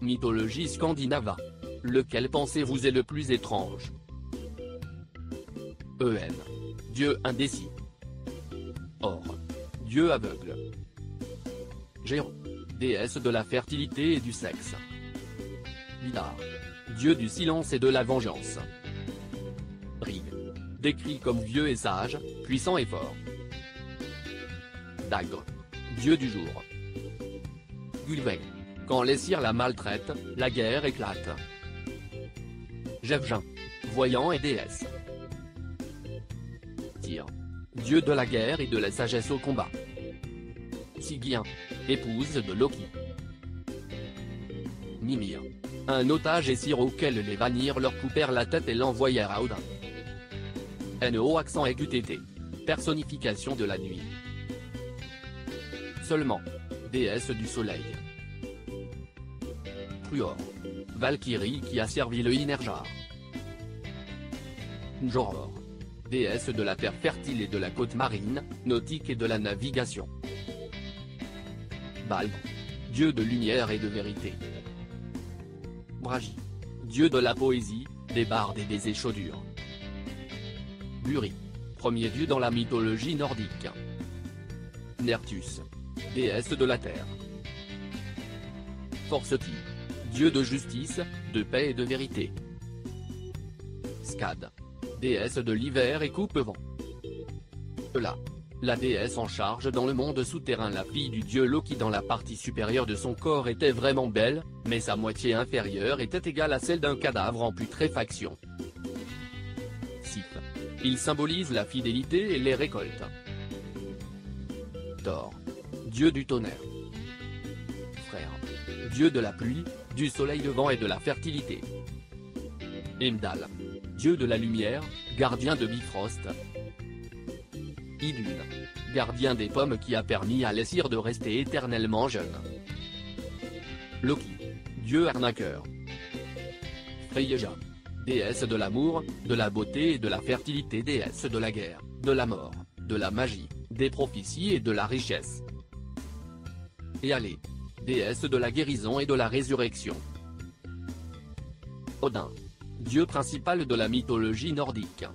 Mythologie scandinave. Lequel pensez-vous est le plus étrange? En. Dieu indécis. Or. Dieu aveugle. Géant. Déesse de la fertilité et du sexe. Vidar. Dieu du silence et de la vengeance. Rig. Décrit comme vieux et sage, puissant et fort. Dagre. Dieu du jour. Gulveig. Quand les sires la maltraitent, la guerre éclate. Jevgin. Voyant et déesse. Tyr. Dieu de la guerre et de la sagesse au combat. Sigyn. Épouse de Loki. Mimir. Un otage et sire auquel les Vanir leur coupèrent la tête et l'envoyèrent à Odin. No accent aigu TT. Personnification de la nuit. Seulement. Déesse du soleil. Truor. Valkyrie qui a servi le Hynerjar. Njoror. Déesse de la terre fertile et de la côte marine, nautique et de la navigation. Balg. Dieu de lumière et de vérité. Bragi. Dieu de la poésie, des bardes et des échaudures. Buri. Premier dieu dans la mythologie nordique. Nertus. Déesse de la terre. Forseti. Dieu de justice, de paix et de vérité. Skad. Déesse de l'hiver et coupe-vent. Ela. La déesse en charge dans le monde souterrain. La fille du dieu Loki. Dans la partie supérieure de son corps était vraiment belle, mais sa moitié inférieure était égale à celle d'un cadavre en putréfaction. Sif. Il symbolise la fidélité et les récoltes. Thor. Dieu du tonnerre. Frère. Dieu de la pluie, du soleil levant et de la fertilité. Heimdall. Dieu de la lumière, gardien de Bifrost. Idun. Gardien des pommes qui a permis à l'Aesir de rester éternellement jeune. Loki. Dieu arnaqueur. Freyja. Déesse de l'amour, de la beauté et de la fertilité. Déesse de la guerre, de la mort, de la magie, des prophéties et de la richesse. Eale. Déesse de la guérison et de la résurrection. Odin. Dieu principal de la mythologie nordique.